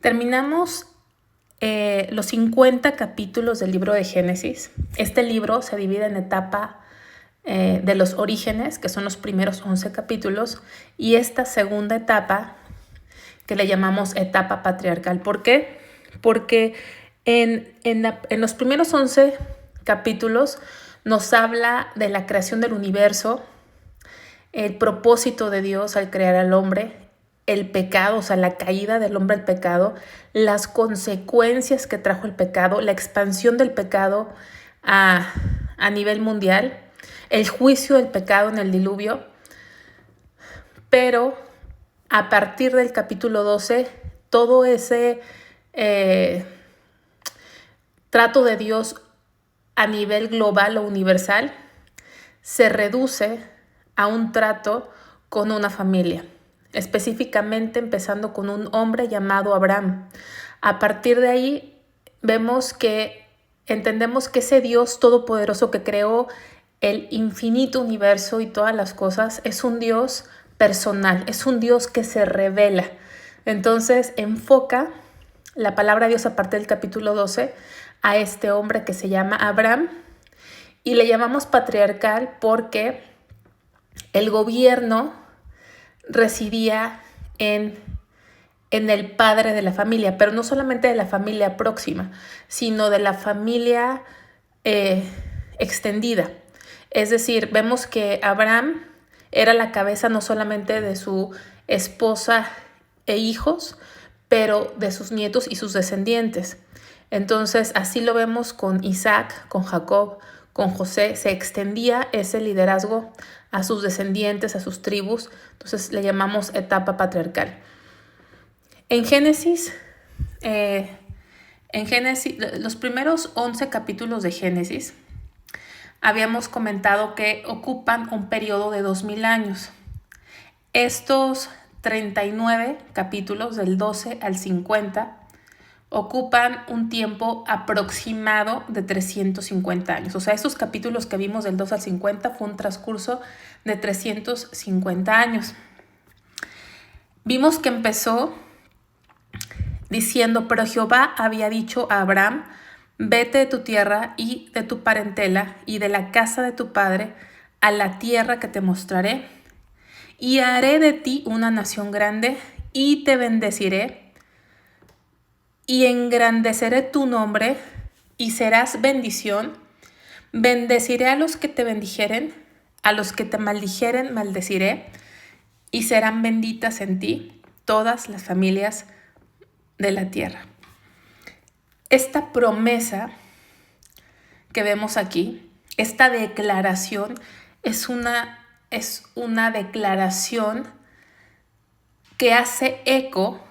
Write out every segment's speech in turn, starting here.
Terminamos los 50 capítulos del libro de Génesis. Este libro se divide en etapa de los orígenes, que son los primeros 11 capítulos, y esta segunda etapa, que le llamamos etapa patriarcal. ¿Por qué? Porque en los primeros 11 capítulos nos habla de la creación del universo, el propósito de Dios al crear al hombre, el pecado, o sea, la caída del hombre al pecado, las consecuencias que trajo el pecado, la expansión del pecado a nivel mundial, el juicio del pecado en el diluvio. Pero a partir del capítulo 12, todo ese trato de Dios a nivel global o universal se reduce a un trato con una familia, específicamente empezando con un hombre llamado Abraham. A partir de ahí entendemos que ese Dios todopoderoso que creó el infinito universo y todas las cosas es un Dios personal, es un Dios que se revela. Entonces enfoca la palabra de Dios a partir del capítulo 12 a este hombre que se llama Abraham, y le llamamos patriarcal porque el gobierno residía en el padre de la familia, pero no solamente de la familia próxima, sino de la familia extendida. Es decir, vemos que Abraham era la cabeza no solamente de su esposa e hijos, pero de sus nietos y sus descendientes. Entonces, así lo vemos con Isaac, con Jacob, con José. Se extendía ese liderazgo a sus descendientes, a sus tribus. Entonces, le llamamos etapa patriarcal. En Génesis, los primeros 11 capítulos de Génesis, habíamos comentado que ocupan un periodo de 2000 años. Estos 39 capítulos, del 12 al 50, ocupan un tiempo aproximado de 350 años. O sea, esos capítulos que vimos del 2 al 50 fue un transcurso de 350 años. Vimos que empezó diciendo: pero Jehová había dicho a Abraham: vete de tu tierra y de tu parentela y de la casa de tu padre a la tierra que te mostraré, y haré de ti una nación grande, y te bendeciré, y engrandeceré tu nombre, y serás bendición. Bendeciré a los que te bendijeren, a los que te maldijeren maldeciré, y serán benditas en ti todas las familias de la tierra. Esta promesa que vemos aquí, esta declaración, es una declaración que hace eco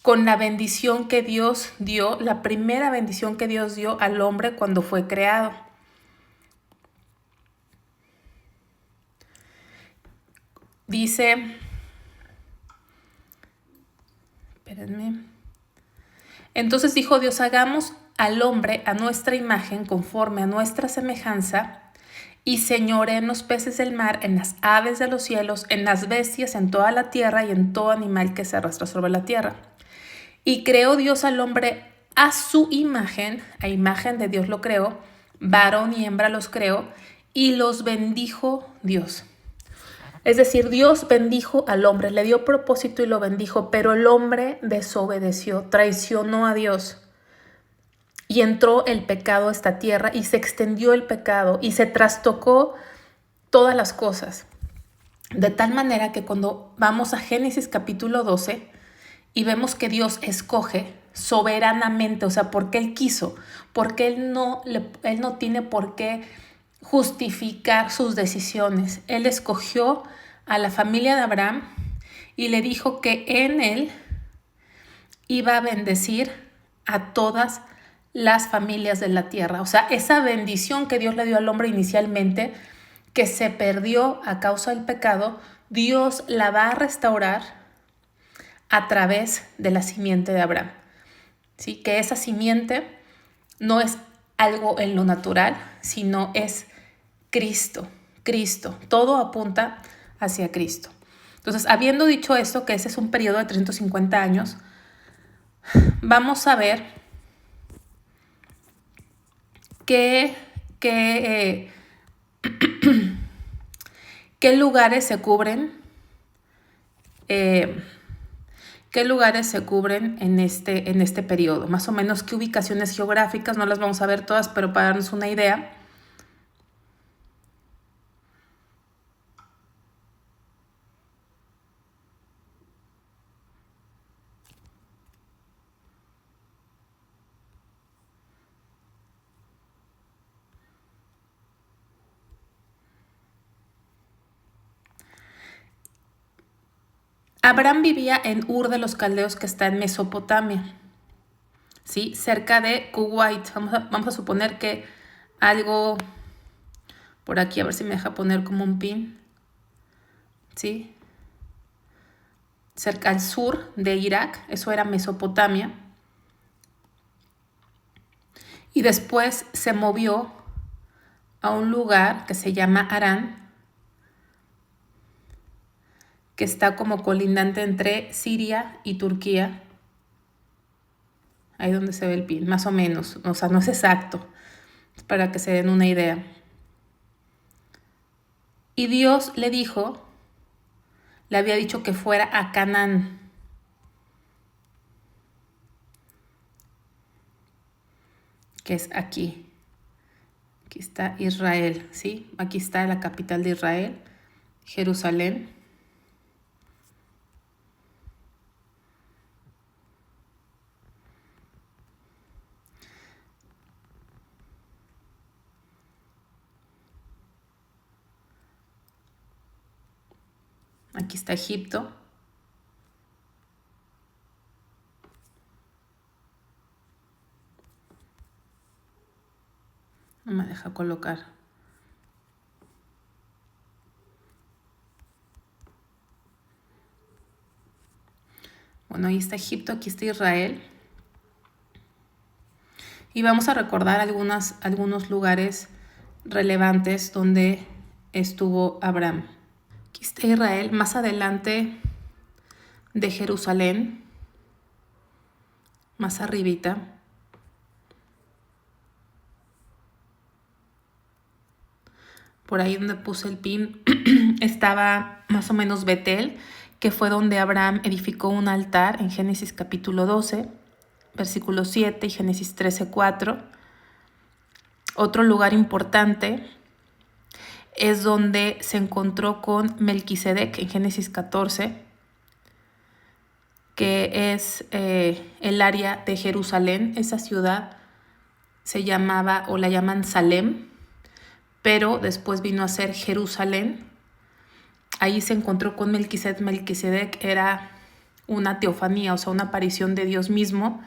con la bendición que Dios dio, la primera bendición que Dios dio al hombre cuando fue creado. Dice, espérenme. Entonces dijo Dios: hagamos al hombre a nuestra imagen, conforme a nuestra semejanza, y señoree en los peces del mar, en las aves de los cielos, en las bestias, en toda la tierra y en todo animal que se arrastra sobre la tierra. Y creó Dios al hombre a su imagen, a imagen de Dios lo creó, varón y hembra los creó, y los bendijo Dios. Es decir, Dios bendijo al hombre, le dio propósito y lo bendijo, pero el hombre desobedeció, traicionó a Dios. Y entró el pecado a esta tierra, y se extendió el pecado, y se trastocó todas las cosas. De tal manera que cuando vamos a Génesis capítulo 12 y vemos que Dios escoge soberanamente, o sea, porque Él quiso, porque Él no tiene por qué justificar sus decisiones. Él escogió a la familia de Abraham y le dijo que en él iba a bendecir a todas las familias de la tierra. O sea, esa bendición que Dios le dio al hombre inicialmente, que se perdió a causa del pecado, Dios la va a restaurar a través de la simiente de Abraham. ¿Sí? Que esa simiente no es algo en lo natural, sino es Cristo. Todo apunta hacia Cristo. Entonces, habiendo dicho esto, que ese es un periodo de 350 años, vamos a ver qué lugares se cubren. ¿Qué lugares se cubren en este periodo? Más o menos qué ubicaciones geográficas, no las vamos a ver todas, pero para darnos una idea. Abraham vivía en Ur de los Caldeos, que está en Mesopotamia, ¿sí? Cerca de Kuwait. Vamos a suponer que algo por aquí, a ver si me deja poner como un pin, ¿sí? Cerca al sur de Irak, eso era Mesopotamia. Y después se movió a un lugar que se llama Harán, que está como colindante entre Siria y Turquía. Ahí donde se ve el pin, más o menos. O sea, no es exacto, para que se den una idea. Y Dios le había dicho que fuera a Canaán. Que es aquí. Aquí está Israel, ¿sí? Aquí está la capital de Israel, Jerusalén. Aquí está Egipto. No me deja colocar. Bueno, ahí está Egipto, aquí está Israel. Y vamos a recordar algunos lugares relevantes donde estuvo Abraham. Aquí está Israel, más adelante de Jerusalén, más arribita. Por ahí donde puse el pin estaba más o menos Betel, que fue donde Abraham edificó un altar en Génesis capítulo 12, versículo 7 y Génesis 13, 4. Otro lugar importante es donde se encontró con Melquisedec en Génesis 14, que es el área de Jerusalén. Esa ciudad se llamaba o la llaman Salem, pero después vino a ser Jerusalén. Ahí se encontró con Melquisedec. Melquisedec era una teofanía, o sea, una aparición de Dios mismo.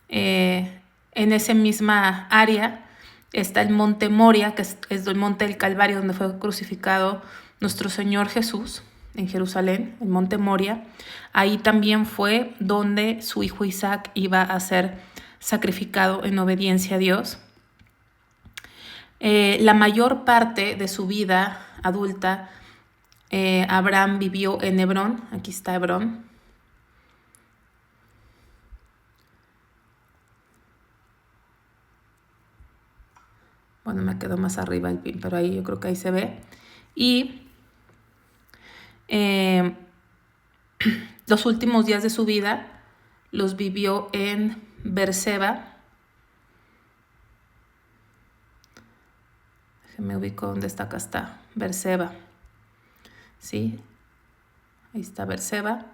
En esa misma área está el monte Moria, que es el monte del Calvario, donde fue crucificado nuestro Señor Jesús, en Jerusalén, el monte Moria. Ahí también fue donde su hijo Isaac iba a ser sacrificado en obediencia a Dios. La mayor parte de su vida adulta, Abraham vivió en Hebrón. Aquí está Hebrón. Bueno, me quedó más arriba el pin, pero ahí yo creo que ahí se ve. Y los últimos días de su vida los vivió en Berseba. Me ubico donde está, acá está, Berseba. ¿Sí? Ahí está Berseba.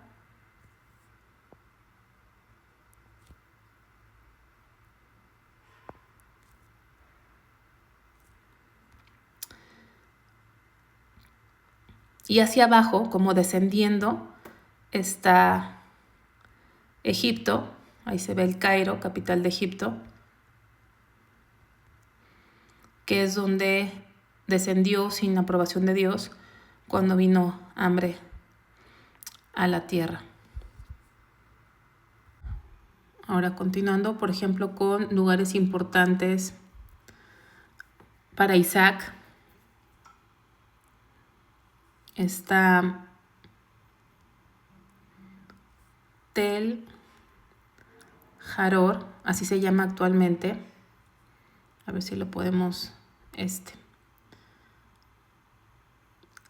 Y hacia abajo, como descendiendo, está Egipto. Ahí se ve el Cairo, capital de Egipto, que es donde descendió sin aprobación de Dios cuando vino hambre a la tierra. Ahora continuando, por ejemplo, con lugares importantes para Isaac. Está Tel Haror, así se llama actualmente. A ver si lo podemos...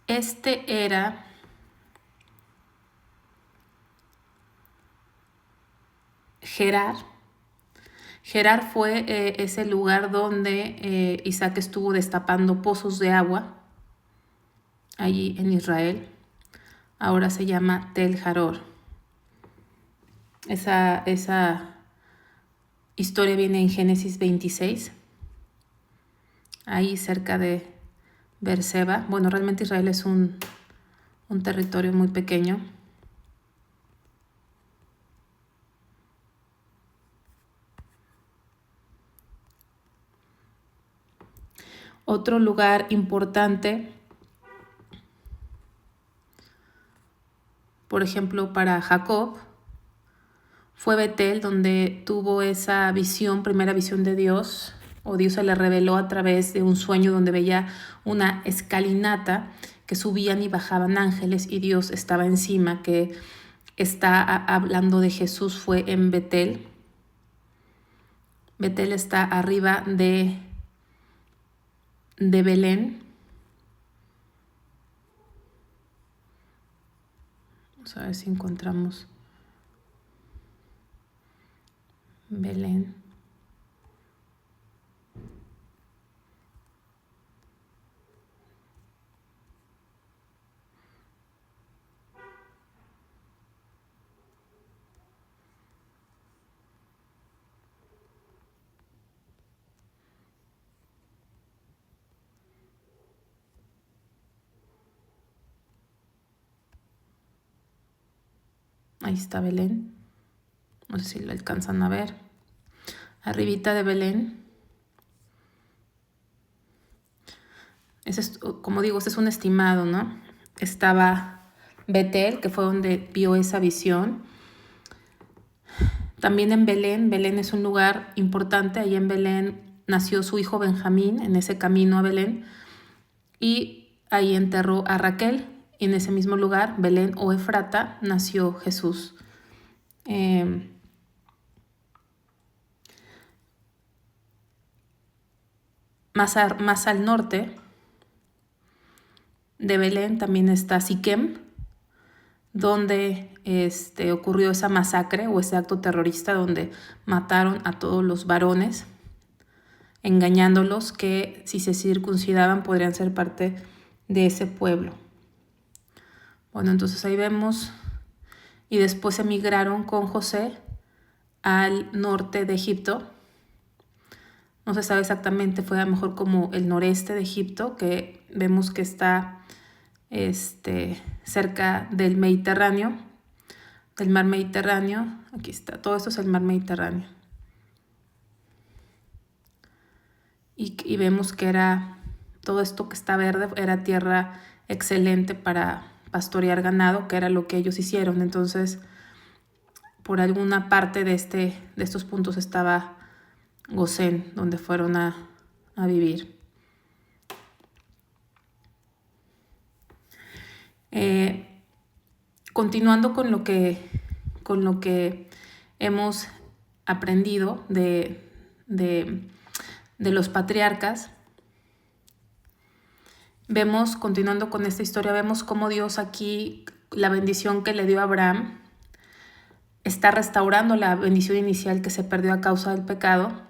Este era Gerar. Gerar fue ese lugar donde Isaac estuvo destapando pozos de agua, allí en Israel. Ahora se llama Tel Haror. Esa historia viene en Génesis 26, ahí cerca de Beerseba. Bueno, realmente Israel es un territorio muy pequeño. Otro lugar importante, por ejemplo, para Jacob, fue Betel, donde tuvo esa visión, primera visión de Dios, o Dios se le reveló a través de un sueño donde veía una escalinata que subían y bajaban ángeles y Dios estaba encima, que está hablando de Jesús, fue en Betel. Betel está arriba de Belén. Vamos a ver si encontramos Belén. Ahí está Belén. No sé si lo alcanzan a ver. Arribita de Belén. Ese es, como digo, este es un estimado, ¿no? Estaba Betel, que fue donde vio esa visión. También en Belén. Belén es un lugar importante. Ahí en Belén nació su hijo Benjamín, en ese camino a Belén. Y ahí enterró a Raquel. Y en ese mismo lugar, Belén o Efrata, nació Jesús. Más al norte de Belén también está Siquem, donde ocurrió esa masacre o ese acto terrorista donde mataron a todos los varones, engañándolos que si se circuncidaban podrían ser parte de ese pueblo. Bueno, entonces ahí vemos, y después emigraron con José al norte de Egipto. No se sabe exactamente, fue a lo mejor como el noreste de Egipto, que vemos que está cerca del Mediterráneo, del mar Mediterráneo. Aquí está, todo esto es el mar Mediterráneo. Y vemos que era, todo esto que está verde era tierra excelente para pastorear ganado, que era lo que ellos hicieron. Entonces, por alguna parte de estos puntos estaba Gosén, donde fueron a vivir. Continuando con lo que hemos aprendido de los patriarcas, continuando con esta historia, vemos cómo Dios aquí, la bendición que le dio a Abraham, está restaurando la bendición inicial que se perdió a causa del pecado.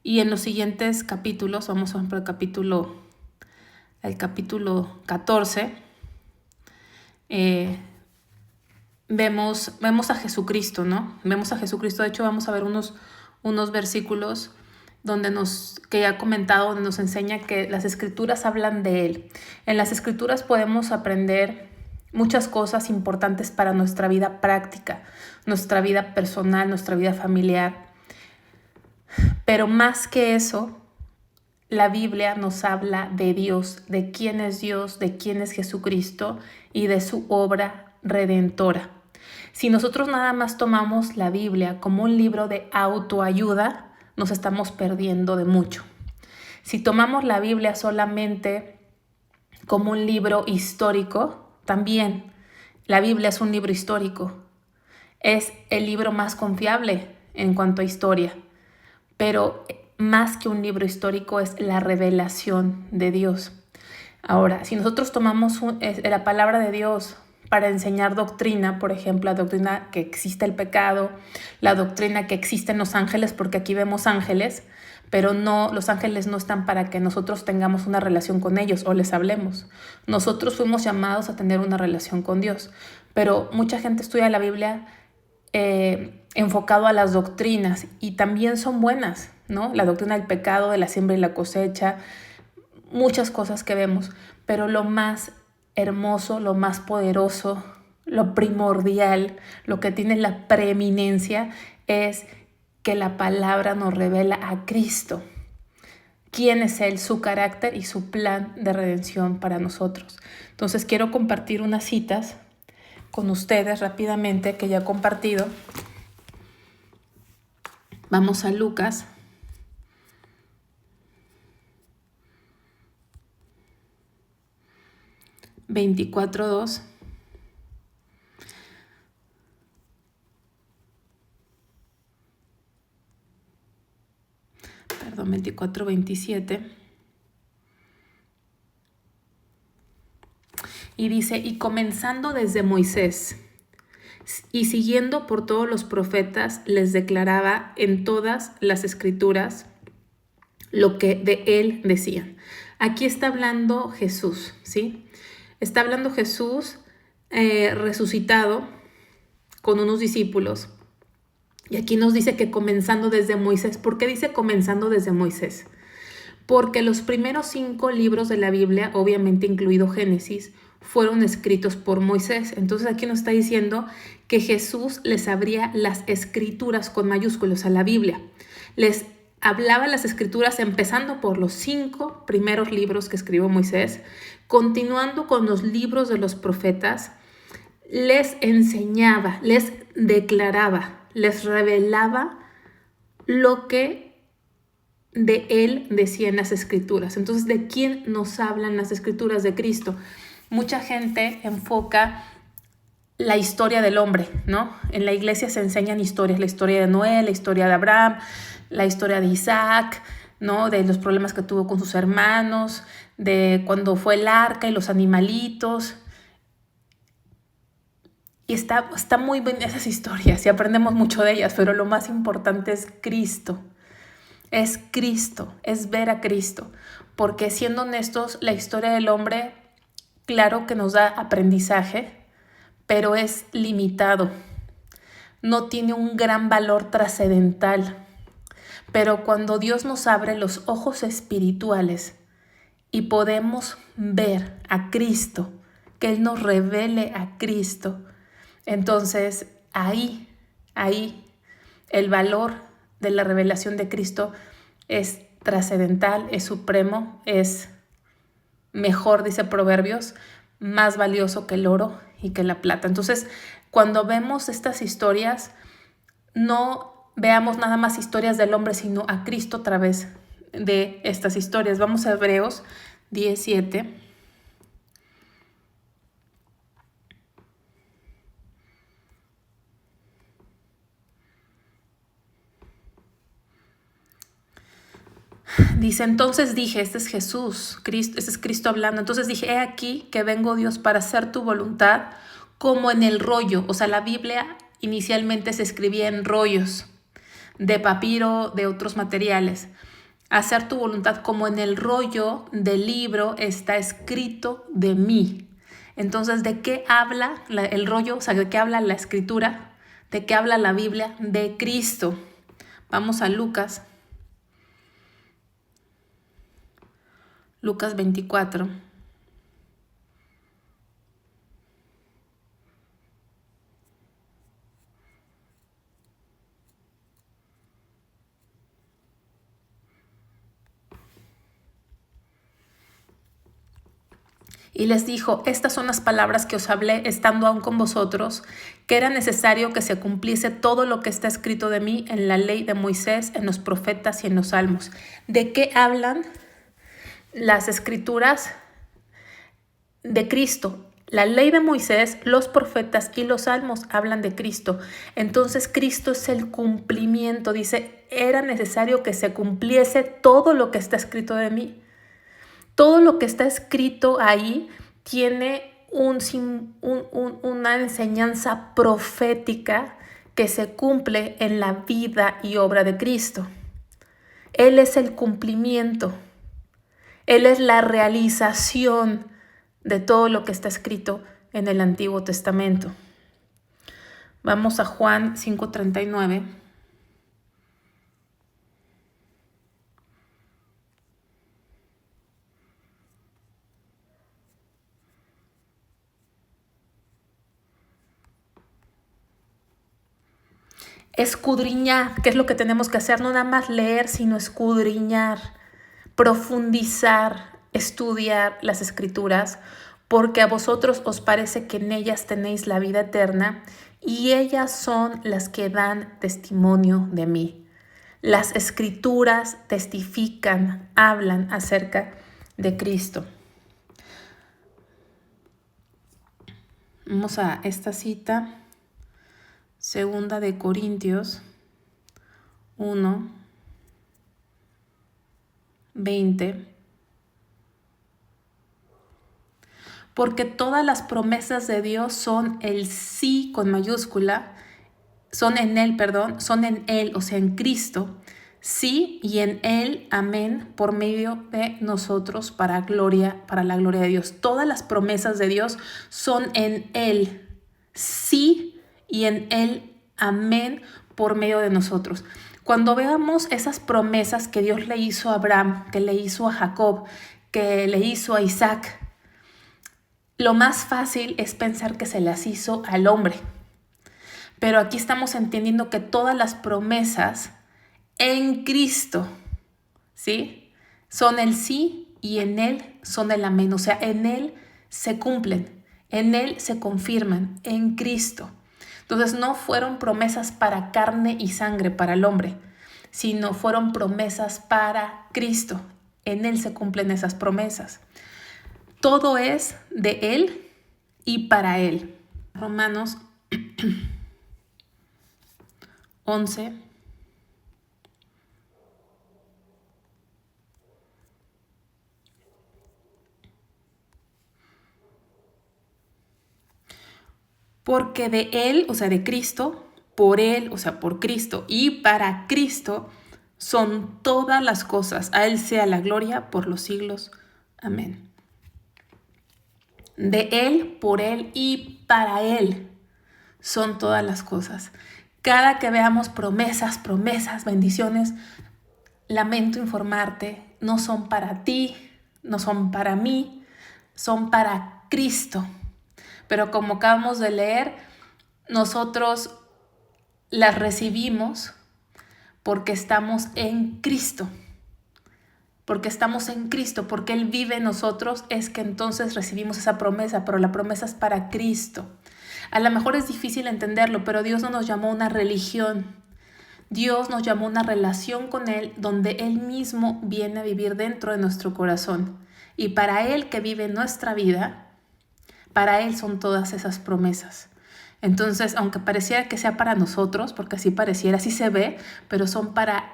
Y en los siguientes capítulos, vamos a ver el capítulo 14, vemos a Jesucristo, ¿no? Vemos a Jesucristo. De hecho, vamos a ver unos versículos que ya he comentado, donde nos enseña que las escrituras hablan de Él. En las escrituras podemos aprender muchas cosas importantes para nuestra vida práctica, nuestra vida personal, nuestra vida familiar. Pero más que eso, la Biblia nos habla de Dios, de quién es Dios, de quién es Jesucristo y de su obra redentora. Si nosotros nada más tomamos la Biblia como un libro de autoayuda, nos estamos perdiendo de mucho. Si tomamos la Biblia solamente como un libro histórico, también la Biblia es un libro histórico. Es el libro más confiable en cuanto a historia, pero más que un libro histórico es la revelación de Dios. Ahora, si nosotros tomamos la palabra de Dios para enseñar doctrina, por ejemplo, la doctrina que existe el pecado, la doctrina que existen los ángeles, porque aquí vemos ángeles, pero no, los ángeles no están para que nosotros tengamos una relación con ellos o les hablemos. Nosotros fuimos llamados a tener una relación con Dios, pero mucha gente estudia la Biblia enfocado a las doctrinas y también son buenas, ¿no? La doctrina del pecado, de la siembra y la cosecha, muchas cosas que vemos, pero lo más hermoso, lo más poderoso, lo primordial, lo que tiene la preeminencia es que la palabra nos revela a Cristo. ¿Quién es Él? Su carácter y su plan de redención para nosotros. Entonces quiero compartir unas citas con ustedes rápidamente que ya he compartido. Vamos a Lucas 24:2. Perdón, 24:27. Y dice, y comenzando desde Moisés y siguiendo por todos los profetas, les declaraba en todas las escrituras lo que de él decían. Aquí está hablando Jesús, ¿sí? Está hablando Jesús resucitado con unos discípulos. Y aquí nos dice que comenzando desde Moisés. ¿Por qué dice comenzando desde Moisés? Porque los primeros 5 libros de la Biblia, obviamente incluido Génesis, fueron escritos por Moisés. Entonces aquí nos está diciendo que Jesús les abría las escrituras con mayúsculas a la Biblia. Les hablaba las escrituras empezando por los 5 primeros libros que escribió Moisés, continuando con los libros de los profetas, les enseñaba, les declaraba, les revelaba lo que de él decía en las escrituras. Entonces, ¿de quién nos hablan las escrituras? De Cristo. Mucha gente enfoca la historia del hombre, ¿no? En la iglesia se enseñan historias, la historia de Noé, la historia de Abraham, la historia de Isaac, ¿no? De los problemas que tuvo con sus hermanos, de cuando fue el arca y los animalitos. Y está muy bien esas historias y aprendemos mucho de ellas, pero lo más importante es Cristo. Es Cristo, es ver a Cristo. Porque siendo honestos, la historia del hombre, claro que nos da aprendizaje, pero es limitado. No tiene un gran valor trascendental. Pero cuando Dios nos abre los ojos espirituales y podemos ver a Cristo, que Él nos revele a Cristo, entonces ahí el valor de la revelación de Cristo es trascendental, es supremo, es mejor, dice Proverbios, más valioso que el oro y que la plata. Entonces, cuando vemos estas historias, no veamos nada más historias del hombre, sino a Cristo a través de estas historias. Vamos a Hebreos 17. Dice, entonces dije, este es Jesús, Cristo, este es Cristo hablando. Entonces dije, he aquí que vengo, Dios, para hacer tu voluntad como en el rollo. O sea, la Biblia inicialmente se escribía en rollos de papiro, de otros materiales. Hacer tu voluntad como en el rollo del libro está escrito de mí. Entonces, ¿de qué habla el rollo? O sea, ¿de qué habla la escritura? ¿De qué habla la Biblia? De Cristo. Vamos a Lucas 24. Y les dijo, estas son las palabras que os hablé estando aún con vosotros, que era necesario que se cumpliese todo lo que está escrito de mí en la ley de Moisés, en los profetas y en los salmos. ¿De qué hablan las escrituras? De Cristo. La ley de Moisés, los profetas y los salmos hablan de Cristo. Entonces Cristo es el cumplimiento. Dice, era necesario que se cumpliese todo lo que está escrito de mí. Todo lo que está escrito ahí tiene una enseñanza profética que se cumple en la vida y obra de Cristo. Él es el cumplimiento. Él es la realización de todo lo que está escrito en el Antiguo Testamento. Vamos a Juan 5:39. Escudriñar, ¿qué es lo que tenemos que hacer? No nada más leer, sino escudriñar, profundizar, estudiar las Escrituras, porque a vosotros os parece que en ellas tenéis la vida eterna, y ellas son las que dan testimonio de mí. Las Escrituras testifican, hablan acerca de Cristo. Vamos a esta cita, 2 de Corintios 1:20. Porque todas las promesas de Dios son el sí con mayúscula, son en Él, o sea, en Cristo, sí, y en Él, amén, por medio de nosotros para la gloria de Dios. Todas las promesas de Dios son en Él, sí, y en Él, amén, por medio de nosotros. Cuando veamos esas promesas que Dios le hizo a Abraham, que le hizo a Jacob, que le hizo a Isaac, lo más fácil es pensar que se las hizo al hombre. Pero aquí estamos entendiendo que todas las promesas en Cristo, ¿sí?, son el sí y en Él son el amén. O sea, en Él se cumplen, en Él se confirman, en Cristo. Entonces no fueron promesas para carne y sangre, para el hombre, sino fueron promesas para Cristo. En Él se cumplen esas promesas. Todo es de Él y para Él. Romanos 11. Porque de Él, o sea, de Cristo, por Él, o sea, por Cristo y para Cristo son todas las cosas. A Él sea la gloria por los siglos. Amén. De Él, por Él y para Él son todas las cosas. Cada que veamos promesas, bendiciones, lamento informarte, no son para ti, no son para mí, son para Cristo. Pero como acabamos de leer, nosotros las recibimos porque estamos en Cristo. Porque estamos en Cristo, porque Él vive en nosotros, es que entonces recibimos esa promesa, pero la promesa es para Cristo. A lo mejor es difícil entenderlo, pero Dios no nos llamó a una religión. Dios nos llamó a una relación con Él, donde Él mismo viene a vivir dentro de nuestro corazón. Y para Él que vive en nuestra vida, para Él son todas esas promesas. Entonces, aunque pareciera que sea para nosotros, porque así pareciera, así se ve, pero son para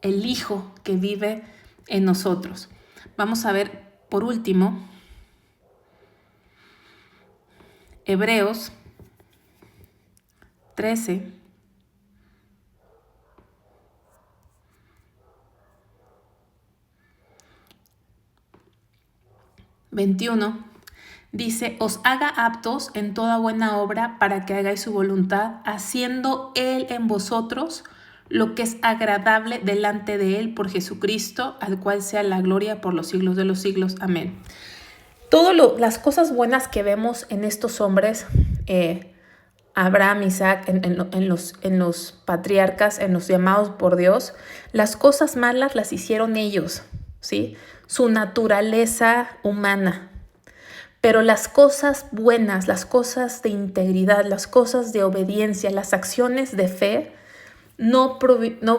el Hijo que vive en nosotros. Vamos a ver, por último, Hebreos 13. ...21... dice, os haga aptos en toda buena obra para que hagáis su voluntad, haciendo Él en vosotros lo que es agradable delante de Él por Jesucristo, al cual sea la gloria por los siglos de los siglos. Amén. Todas las cosas buenas que vemos en estos hombres, Abraham, Isaac, en los patriarcas, en los llamados por Dios, las cosas malas las hicieron ellos, ¿sí? Su naturaleza humana. Pero las cosas buenas, las cosas de integridad, las cosas de obediencia, las acciones de fe, no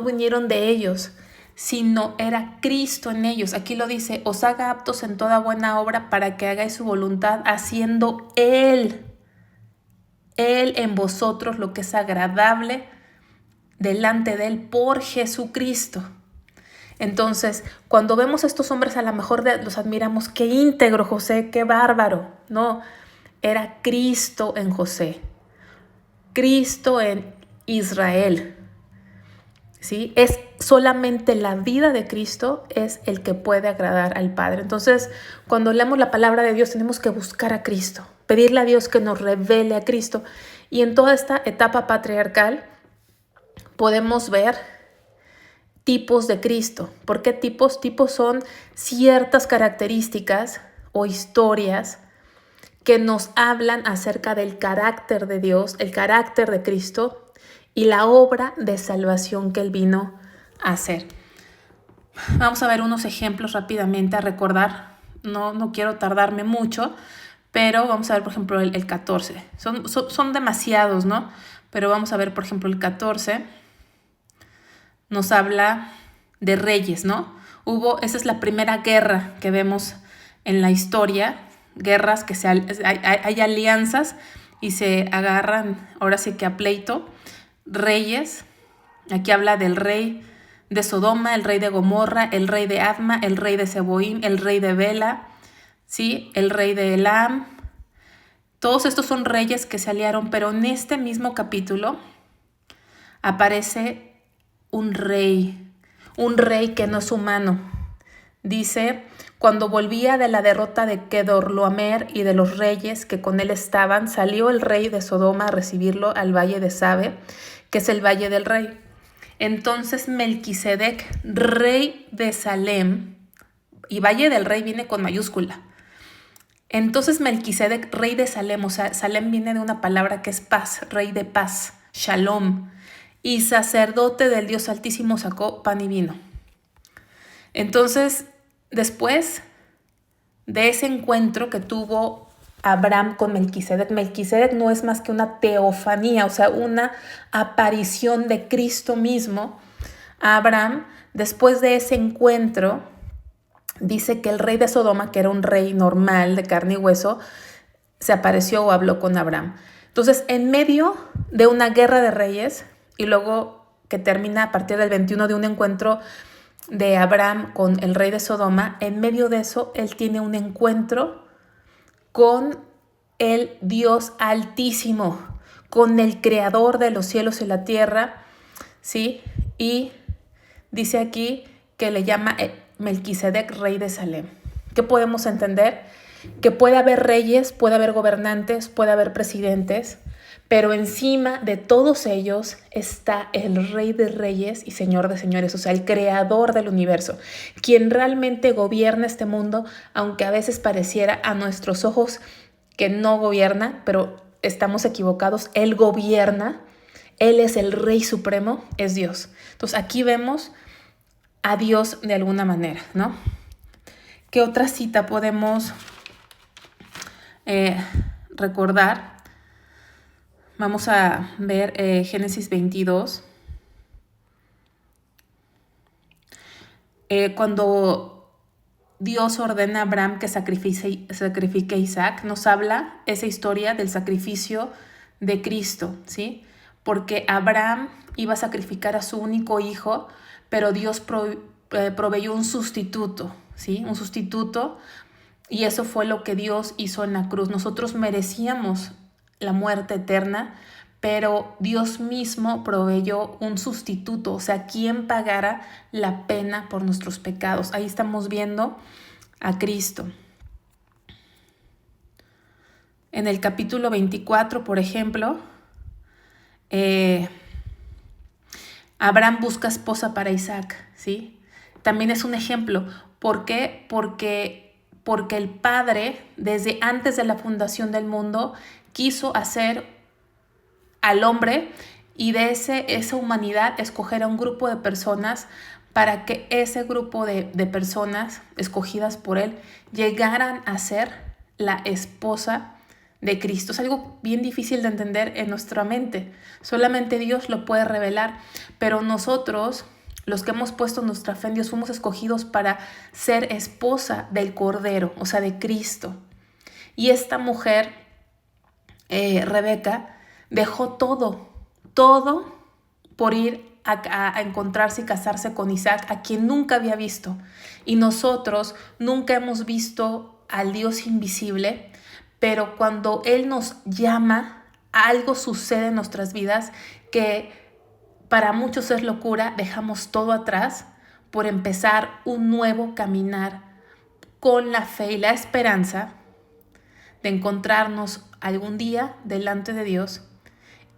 vinieron de ellos, sino era Cristo en ellos. Aquí lo dice, os haga aptos en toda buena obra para que hagáis su voluntad, haciendo Él en vosotros lo que es agradable delante de Él por Jesucristo. Entonces, cuando vemos a estos hombres, a lo mejor los admiramos, qué íntegro José, qué bárbaro. No, era Cristo en José, Cristo en Israel. ¿Sí? Es solamente la vida de Cristo es el que puede agradar al Padre. Entonces, cuando leemos la palabra de Dios, tenemos que buscar a Cristo, pedirle a Dios que nos revele a Cristo. Y en toda esta etapa patriarcal podemos ver tipos de Cristo. ¿Por qué tipos? Tipos son ciertas características o historias que nos hablan acerca del carácter de Dios, el carácter de Cristo y la obra de salvación que Él vino a hacer. Vamos a ver unos ejemplos rápidamente a recordar. No quiero tardarme mucho, pero vamos a ver, por ejemplo, el 14. Son demasiados, ¿no? Pero vamos a ver, por ejemplo, el 14 nos habla de reyes, ¿no? Esa es la primera guerra que vemos en la historia, guerras que hay alianzas y se agarran, ahora sí que a pleito, reyes. Aquí habla del rey de Sodoma, el rey de Gomorra, el rey de Adma, el rey de Seboim, el rey de Bela, ¿sí? El rey de Elam. Todos estos son reyes que se aliaron, pero en este mismo capítulo aparece un rey que no es humano. Dice, cuando volvía de la derrota de Kedorlaomer y de los reyes que con él estaban, salió el rey de Sodoma a recibirlo al valle de Sabe, que es el valle del rey. Entonces Melquisedec, rey de Salem, y valle del rey viene con mayúscula. Entonces Melquisedec, rey de Salem, o sea, Salem viene de una palabra que es paz, rey de paz, Shalom, y sacerdote del Dios Altísimo sacó pan y vino. Entonces, después de ese encuentro que tuvo Abraham con Melquisedec, Melquisedec no es más que una teofanía, o sea, una aparición de Cristo mismo a Abraham. Después de ese encuentro, dice que el rey de Sodoma, que era un rey normal de carne y hueso, se apareció o habló con Abraham. Entonces, en medio de una guerra de reyes, y luego que termina a partir del 21 de un encuentro de Abraham con el rey de Sodoma, en medio de eso, él tiene un encuentro con el Dios Altísimo, con el Creador de los cielos y la tierra, ¿sí? Y dice aquí que le llama Melquisedec, rey de Salem. ¿Qué podemos entender? Que puede haber reyes, puede haber gobernantes, puede haber presidentes, pero encima de todos ellos está el Rey de Reyes y Señor de Señores, o sea, el creador del universo, quien realmente gobierna este mundo, aunque a veces pareciera a nuestros ojos que no gobierna, pero estamos equivocados. Él gobierna, Él es el Rey Supremo, es Dios. Entonces aquí vemos a Dios de alguna manera, ¿no? ¿Qué otra cita podemos recordar? Vamos a ver Génesis 22. Cuando Dios ordena a Abraham que sacrifique a Isaac, nos habla esa historia del sacrificio de Cristo, ¿sí? Porque Abraham iba a sacrificar a su único hijo, pero Dios proveyó un sustituto, ¿sí? Un sustituto, y eso fue lo que Dios hizo en la cruz. Nosotros merecíamos la muerte eterna, pero Dios mismo proveyó un sustituto, o sea, quien pagara la pena por nuestros pecados. Ahí estamos viendo a Cristo. En el capítulo 24, por ejemplo, Abraham busca esposa para Isaac, ¿sí? También es un ejemplo. ¿Por qué? Porque el Padre, desde antes de la fundación del mundo, quiso hacer al hombre y de esa humanidad escoger a un grupo de personas para que ese grupo de personas escogidas por él llegaran a ser la esposa de Cristo. Es algo bien difícil de entender en nuestra mente. Solamente Dios lo puede revelar, pero nosotros los que hemos puesto nuestra fe en Dios, fuimos escogidos para ser esposa del Cordero, o sea, de Cristo. Y esta mujer, Rebeca, dejó todo por ir a encontrarse y casarse con Isaac, a quien nunca había visto. Y nosotros nunca hemos visto al Dios invisible, pero cuando Él nos llama, algo sucede en nuestras vidas que para muchos es locura. Dejamos todo atrás por empezar un nuevo caminar con la fe y la esperanza de encontrarnos algún día delante de Dios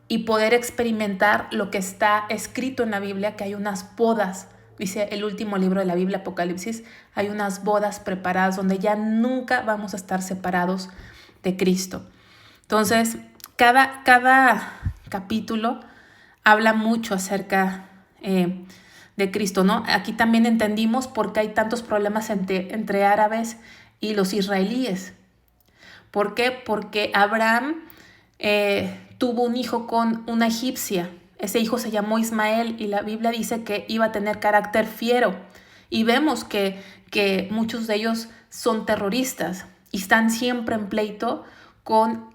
y poder experimentar lo que está escrito en la Biblia, que hay unas bodas, dice el último libro de la Biblia, Apocalipsis, hay unas bodas preparadas donde ya nunca vamos a estar separados de Cristo. Entonces, cada capítulo habla mucho acerca de Cristo, ¿no? Aquí también entendimos por qué hay tantos problemas entre árabes y los israelíes. ¿Por qué? Porque Abraham tuvo un hijo con una egipcia. Ese hijo se llamó Ismael y la Biblia dice que iba a tener carácter fiero. Y vemos que muchos de ellos son terroristas y están siempre en pleito con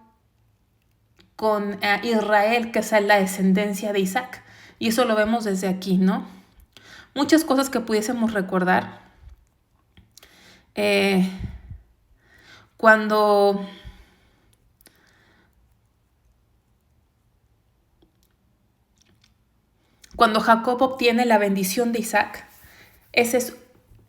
Israel, que es la descendencia de Isaac. Y eso lo vemos desde aquí, ¿no? Muchas cosas que pudiésemos recordar. Cuando Jacob obtiene la bendición de Isaac,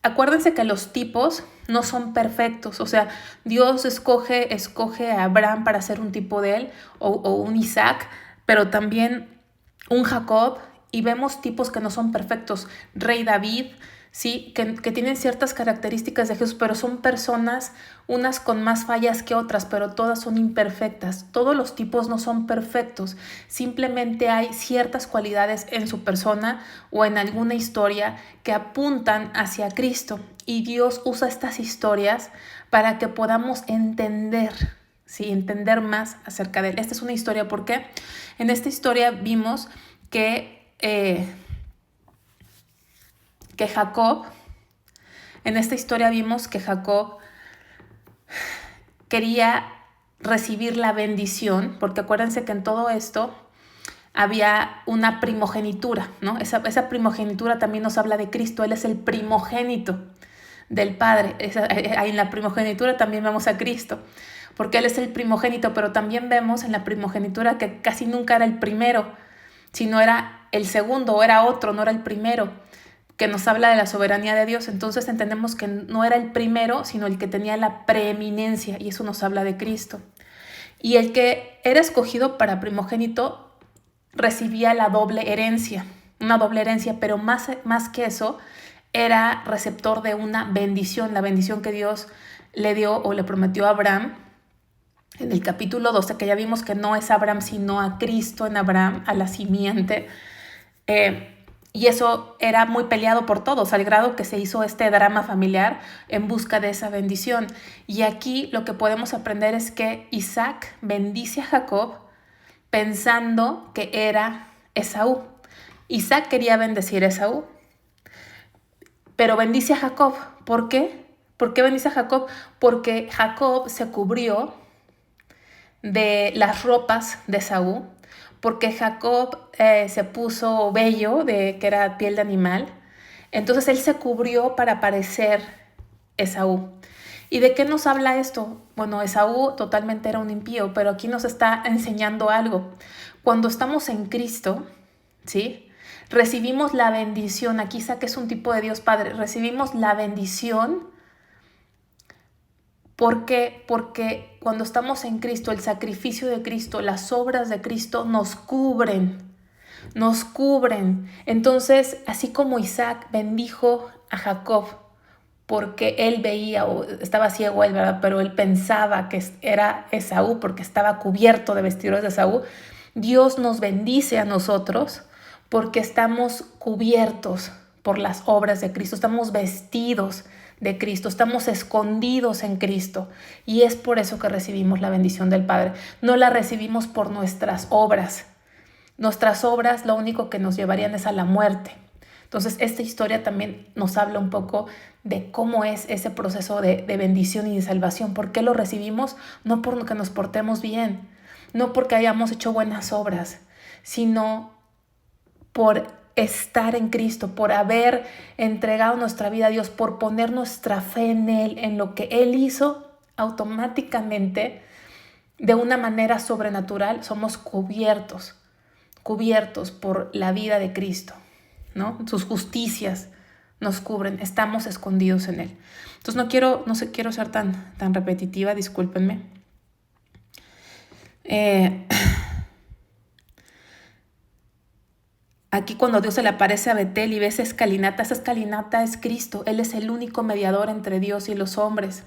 acuérdense que los tipos no son perfectos, o sea, Dios escoge a Abraham para ser un tipo de él, o un Isaac, pero también un Jacob, y vemos tipos que no son perfectos, Rey David, ¿sí? que tienen ciertas características de Jesús, pero son personas, unas con más fallas que otras, pero todas son imperfectas. Todos los tipos no son perfectos, simplemente hay ciertas cualidades en su persona o en alguna historia que apuntan hacia Cristo, y Dios usa estas historias para que podamos entender, ¿sí? Entender más acerca de Él. Esta es una historia, porque en esta historia vimos que Jacob, en esta historia vimos que Jacob quería recibir la bendición, porque acuérdense que en todo esto había una primogenitura, ¿no? Esa primogenitura también nos habla de Cristo. Él es el primogénito del Padre. En la primogenitura también vemos a Cristo, porque Él es el primogénito, pero también vemos en la primogenitura que casi nunca era el primero, sino era el segundo, o era otro, no era el primero, que nos habla de la soberanía de Dios. Entonces entendemos que no era el primero, sino el que tenía la preeminencia, y eso nos habla de Cristo. Y el que era escogido para primogénito recibía la doble herencia, una doble herencia, pero más que eso, era receptor de una bendición, la bendición que Dios le dio o le prometió a Abraham en el capítulo 12, que ya vimos que no es Abraham, sino a Cristo en Abraham, a la simiente. Y eso era muy peleado por todos, al grado que se hizo este drama familiar en busca de esa bendición. Y aquí lo que podemos aprender es que Isaac bendice a Jacob pensando que era Esaú. Isaac quería bendecir a Esaú, pero bendice a Jacob. ¿Por qué? ¿Por qué bendice a Jacob? Porque Jacob se cubrió de las ropas de Esaú, porque Jacob se puso vello, que era piel de animal. Entonces él se cubrió para parecer Esaú. ¿Y de qué nos habla esto? Bueno, Esaú totalmente era un impío, pero aquí nos está enseñando algo. Cuando estamos en Cristo, ¿sí?, recibimos la bendición. Aquí Isaac es un tipo de Dios Padre. Recibimos la bendición. ¿Por qué? Porque cuando estamos en Cristo, el sacrificio de Cristo, las obras de Cristo nos cubren. Nos cubren. Entonces, así como Isaac bendijo a Jacob, porque él veía, o estaba ciego él, ¿verdad?, pero él pensaba que era Esaú porque estaba cubierto de vestiduras de Esaú, Dios nos bendice a nosotros porque estamos cubiertos por las obras de Cristo, estamos vestidos de Cristo, estamos escondidos en Cristo, y es por eso que recibimos la bendición del Padre. No la recibimos por nuestras obras. Nuestras obras lo único que nos llevarían es a la muerte. Entonces, esta historia también nos habla un poco de cómo es ese proceso de bendición y de salvación. ¿Por qué lo recibimos? No porque nos portemos bien, no porque hayamos hecho buenas obras, sino por estar en Cristo, por haber entregado nuestra vida a Dios, por poner nuestra fe en Él, en lo que Él hizo. Automáticamente, de una manera sobrenatural, somos cubiertos por la vida de Cristo, ¿no? Sus justicias nos cubren, estamos escondidos en Él. Entonces no quiero ser tan repetitiva, discúlpenme. Aquí cuando Dios se le aparece a Betel y ve esa escalinata es Cristo. Él es el único mediador entre Dios y los hombres.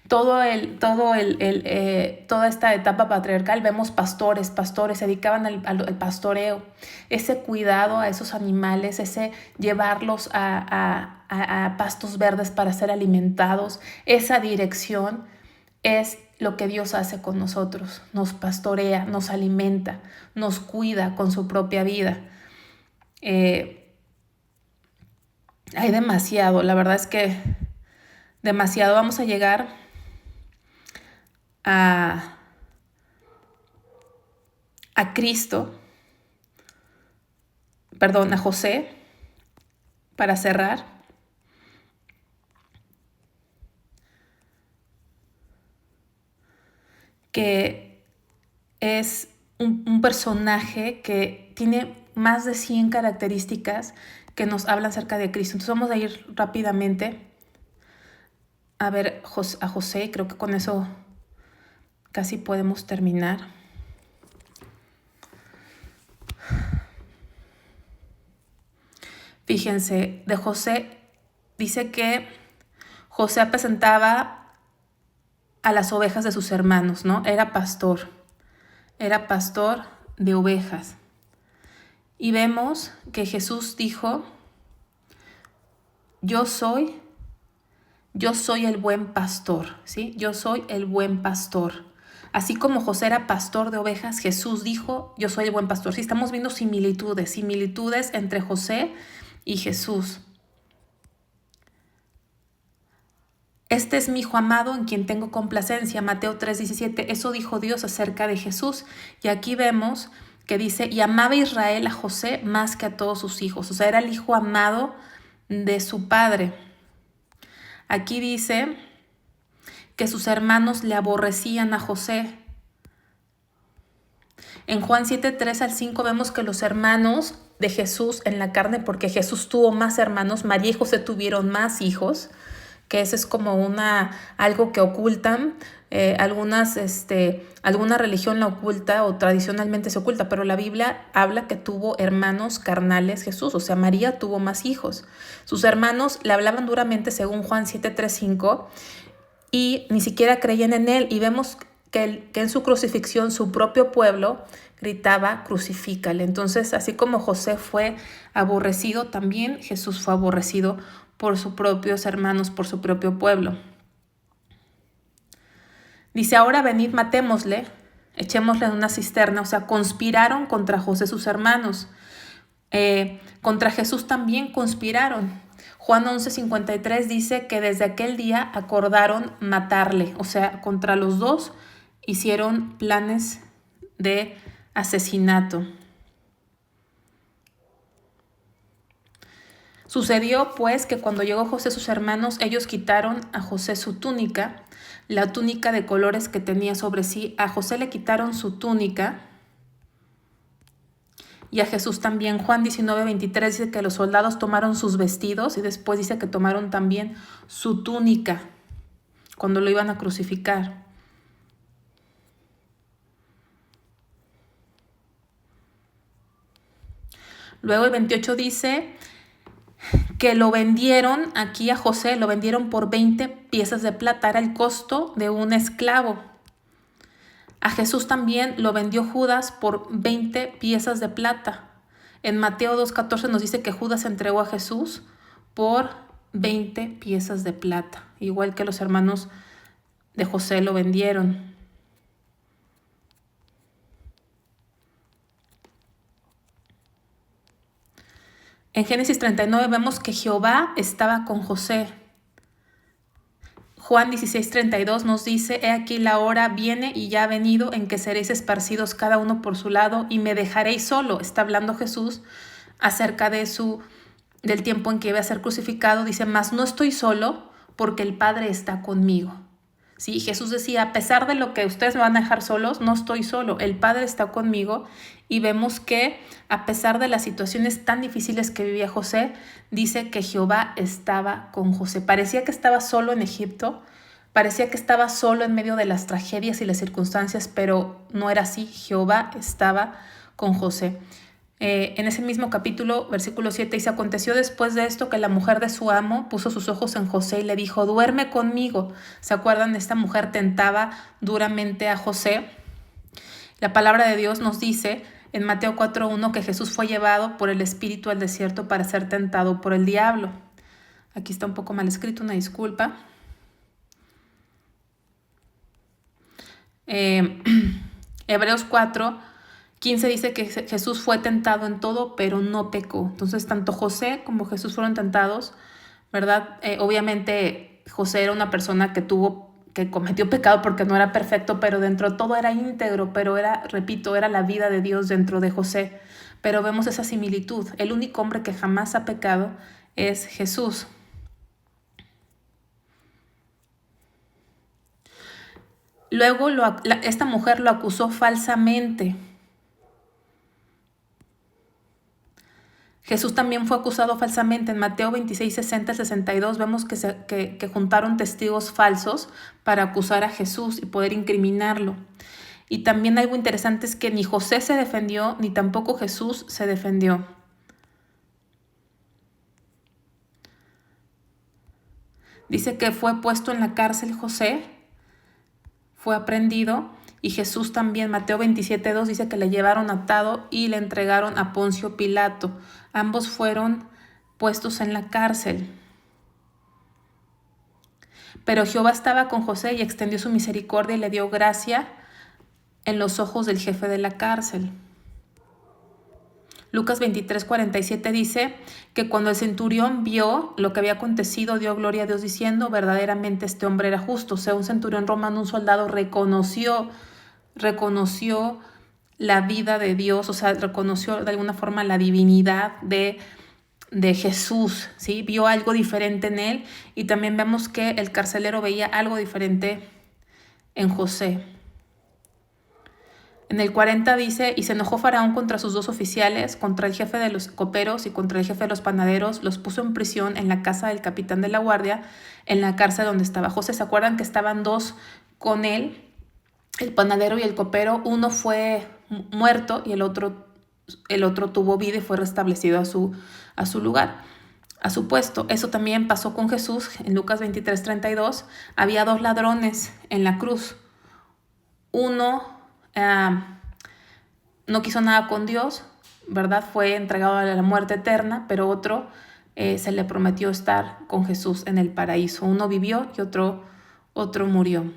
Toda esta etapa patriarcal vemos pastores se dedicaban al pastoreo, ese cuidado a esos animales, ese llevarlos a pastos verdes para ser alimentados, esa dirección es lo que Dios hace con nosotros, nos pastorea, nos alimenta, nos cuida con su propia vida. Hay demasiado, la verdad es que demasiado. Vamos a llegar a José, para cerrar. Que es un personaje que tiene más de 100 características que nos hablan acerca de Cristo. Entonces vamos a ir rápidamente a ver a José. Creo que con eso casi podemos terminar. Fíjense, de José dice que José presentaba a las ovejas de sus hermanos, ¿no? Era pastor de ovejas. Y vemos que Jesús dijo, yo soy el buen pastor, ¿sí? Yo soy el buen pastor. Así como José era pastor de ovejas, Jesús dijo, yo soy el buen pastor. Sí, estamos viendo similitudes entre José y Jesús. Este es mi hijo amado en quien tengo complacencia, Mateo 3:17. Eso dijo Dios acerca de Jesús. Y aquí vemos que dice, y amaba Israel a José más que a todos sus hijos. O sea, era el hijo amado de su padre. Aquí dice que sus hermanos le aborrecían a José. En Juan 7:3-5 vemos que los hermanos de Jesús en la carne, porque Jesús tuvo más hermanos, María y José tuvieron más hijos, que eso es como algo que ocultan. Alguna religión la oculta o tradicionalmente se oculta, pero la Biblia habla que tuvo hermanos carnales Jesús, o sea, María tuvo más hijos. Sus hermanos le hablaban duramente según Juan 7:3-5 y ni siquiera creían en él, y vemos que en su crucifixión su propio pueblo gritaba, crucifícale. Entonces, así como José fue aborrecido, también Jesús fue aborrecido por sus propios hermanos, por su propio pueblo. Dice, ahora venid, matémosle, echémosle en una cisterna. O sea, conspiraron contra José sus hermanos. Contra Jesús también conspiraron. Juan 11:53 dice que desde aquel día acordaron matarle. O sea, contra los dos hicieron planes de asesinato. Sucedió pues que cuando llegó José sus hermanos, ellos quitaron a José su túnica, la túnica de colores que tenía sobre sí. A José le quitaron su túnica y a Jesús también. Juan 19:23 dice que los soldados tomaron sus vestidos y después dice que tomaron también su túnica cuando lo iban a crucificar. Luego el 28 dice que lo vendieron aquí a José, lo vendieron por 20 piezas de plata, era el costo de un esclavo. A Jesús también lo vendió Judas por 20 piezas de plata. En Mateo 2:14 nos dice que Judas entregó a Jesús por 20 piezas de plata, igual que los hermanos de José lo vendieron. En Génesis 39 vemos que Jehová estaba con José. Juan 16:32 nos dice: He aquí la hora viene y ya ha venido en que seréis esparcidos cada uno por su lado y me dejaréis solo. Está hablando Jesús acerca del tiempo en que iba a ser crucificado. Dice: mas no estoy solo, porque el Padre está conmigo. Sí, Jesús decía: a pesar de lo que ustedes me van a dejar solos, no estoy solo, el Padre está conmigo. Y vemos que a pesar de las situaciones tan difíciles que vivía José, dice que Jehová estaba con José. Parecía que estaba solo en Egipto, parecía que estaba solo en medio de las tragedias y las circunstancias, pero no era así. Jehová estaba con José. En ese mismo capítulo, versículo 7, dice: aconteció después de esto que la mujer de su amo puso sus ojos en José y le dijo: duerme conmigo. ¿Se acuerdan? Esta mujer tentaba duramente a José. La palabra de Dios nos dice en Mateo 4:1 que Jesús fue llevado por el Espíritu al desierto para ser tentado por el diablo. Aquí está un poco mal escrito, una disculpa. Hebreos 4:15 dice que Jesús fue tentado en todo, pero no pecó. Entonces, tanto José como Jesús fueron tentados, ¿verdad? Obviamente, José era una persona que cometió pecado porque no era perfecto, pero dentro de todo era íntegro, pero era la vida de Dios dentro de José. Pero vemos esa similitud. El único hombre que jamás ha pecado es Jesús. Luego esta mujer lo acusó falsamente. Jesús también fue acusado falsamente. En Mateo 26, 60 y 62 vemos que juntaron testigos falsos para acusar a Jesús y poder incriminarlo. Y también algo interesante es que ni José se defendió, ni tampoco Jesús se defendió. Dice que fue puesto en la cárcel José, fue aprehendido, y Jesús también. Mateo 27:2 dice que le llevaron atado y le entregaron a Poncio Pilato. Ambos fueron puestos en la cárcel. Pero Jehová estaba con José y extendió su misericordia y le dio gracia en los ojos del jefe de la cárcel. Lucas 23:47 dice que cuando el centurión vio lo que había acontecido, dio gloria a Dios diciendo: verdaderamente este hombre era justo. O sea, un centurión romano, un soldado, reconoció la vida de Dios, o sea, reconoció de alguna forma la divinidad de Jesús, ¿sí? Vio algo diferente en él, y también vemos que el carcelero veía algo diferente en José. En el 40 dice: y se enojó Faraón contra sus dos oficiales, contra el jefe de los coperos y contra el jefe de los panaderos, los puso en prisión en la casa del capitán de la guardia, en la cárcel donde estaba José. ¿Se acuerdan que estaban dos con él? El panadero y el copero. Uno fue muerto y el otro tuvo vida y fue restablecido a su lugar, a su puesto. Eso también pasó con Jesús. En Lucas 23:32 había dos ladrones en la cruz. Uno no quiso nada con Dios, ¿verdad? Fue entregado a la muerte eterna, pero otro se le prometió estar con Jesús en el paraíso. Uno vivió y otro murió.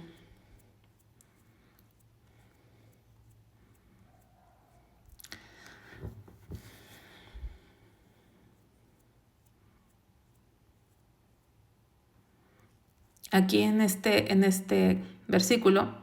Aquí en este versículo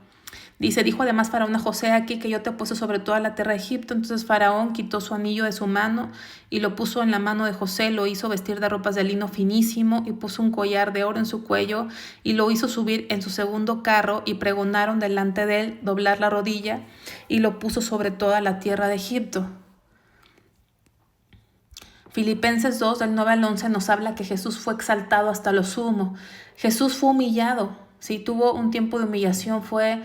dice: dijo además Faraón a José: aquí que yo te he puesto sobre toda la tierra de Egipto. Entonces Faraón quitó su anillo de su mano y lo puso en la mano de José, lo hizo vestir de ropas de lino finísimo y puso un collar de oro en su cuello y lo hizo subir en su segundo carro, y pregonaron delante de él doblar la rodilla, y lo puso sobre toda la tierra de Egipto. Filipenses 2, del 9 al 11 nos habla que Jesús fue exaltado hasta lo sumo. Jesús fue humillado, ¿sí? Tuvo un tiempo de humillación, fue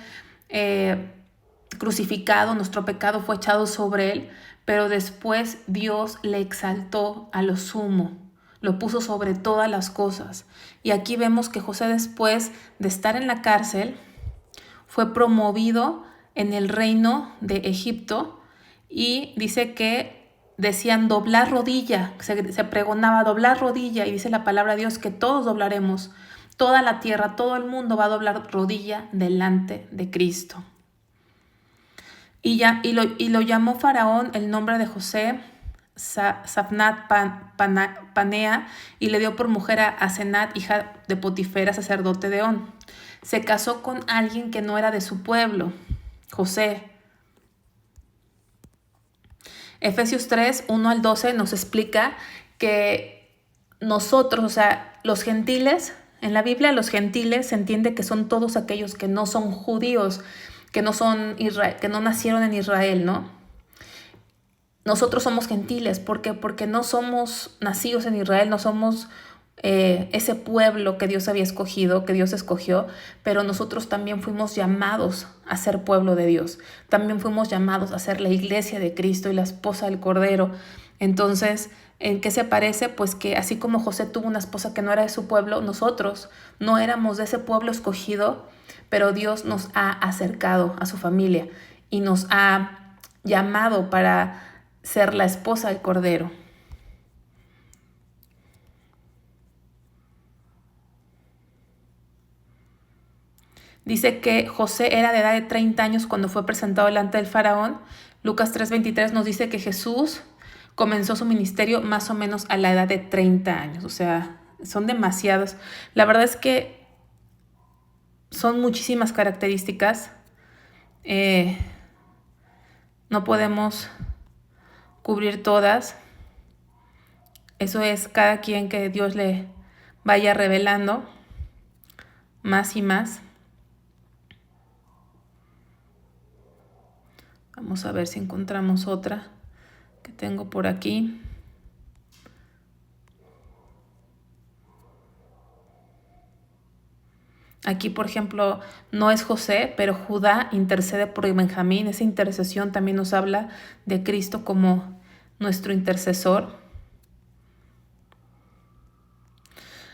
crucificado, nuestro pecado fue echado sobre él, pero después Dios le exaltó a lo sumo, lo puso sobre todas las cosas. Y aquí vemos que José, después de estar en la cárcel, fue promovido en el reino de Egipto, y dice que decían doblar rodilla, se pregonaba doblar rodilla, y dice la palabra de Dios que todos doblaremos, toda la tierra, todo el mundo va a doblar rodilla delante de Cristo. Y lo llamó Faraón el nombre de José Safnat Panea, y le dio por mujer a Asenat, hija de Potifera, sacerdote de On. Se casó con alguien que no era de su pueblo, José. Efesios 3, 1 al 12 nos explica que nosotros, o sea, los gentiles, en la Biblia los gentiles se entiende que son todos aquellos que no son judíos, que no nacieron en Israel, ¿no? Nosotros somos gentiles, ¿por qué? Porque no somos nacidos en Israel, no somos ese pueblo que Dios había escogido, que Dios escogió, pero nosotros también fuimos llamados a ser pueblo de Dios. También fuimos llamados a ser la iglesia de Cristo y la esposa del Cordero. Entonces, ¿en qué se parece? Pues que así como José tuvo una esposa que no era de su pueblo, nosotros no éramos de ese pueblo escogido, pero Dios nos ha acercado a su familia y nos ha llamado para ser la esposa del Cordero. Dice que José era de edad de 30 años cuando fue presentado delante del faraón. Lucas 3:23 nos dice que Jesús comenzó su ministerio más o menos a la edad de 30 años. O sea, son demasiados. La verdad es que son muchísimas características. No podemos cubrir todas. Eso es cada quien que Dios le vaya revelando más y más. Vamos a ver si encontramos otra que tengo por aquí. Aquí, por ejemplo, no es José, pero Judá intercede por Benjamín. Esa intercesión también nos habla de Cristo como nuestro intercesor.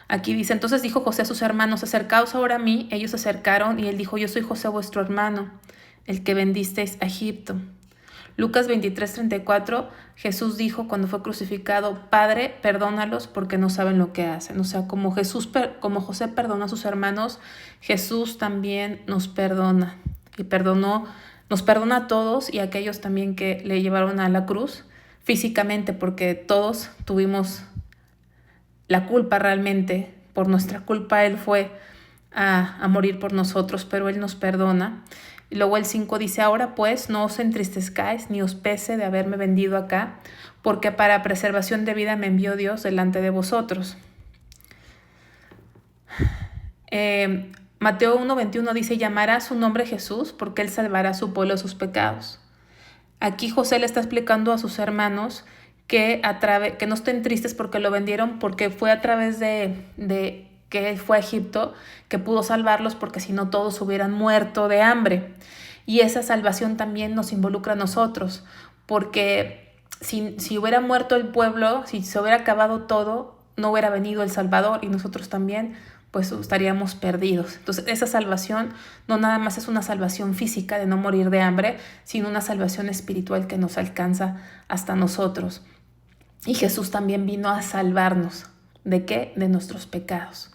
Aquí dice, entonces dijo José a sus hermanos, acercaos ahora a mí. Ellos se acercaron y él dijo, yo soy José vuestro hermano, el que vendisteis a Egipto. Lucas 23:34, Jesús dijo cuando fue crucificado, Padre, perdónalos porque no saben lo que hacen. O sea, como José perdonó a sus hermanos, Jesús también nos perdona. Y nos perdona a todos y a aquellos también que le llevaron a la cruz físicamente, porque todos tuvimos la culpa realmente. Por nuestra culpa Él fue a morir por nosotros, pero Él nos perdona. Y luego el 5 dice, ahora pues no os entristezcáis ni os pese de haberme vendido acá, porque para preservación de vida me envió Dios delante de vosotros. Mateo 1:21 dice, llamará su nombre Jesús, porque Él salvará a su pueblo de sus pecados. Aquí José le está explicando a sus hermanos que no estén tristes porque lo vendieron, porque fue a través de que fue a Egipto, que pudo salvarlos, porque si no todos hubieran muerto de hambre. Y esa salvación también nos involucra a nosotros, porque si hubiera muerto el pueblo, si se hubiera acabado todo, no hubiera venido el Salvador y nosotros también pues estaríamos perdidos. Entonces esa salvación no nada más es una salvación física de no morir de hambre, sino una salvación espiritual que nos alcanza hasta nosotros. Y Jesús también vino a salvarnos. ¿De qué? De nuestros pecados.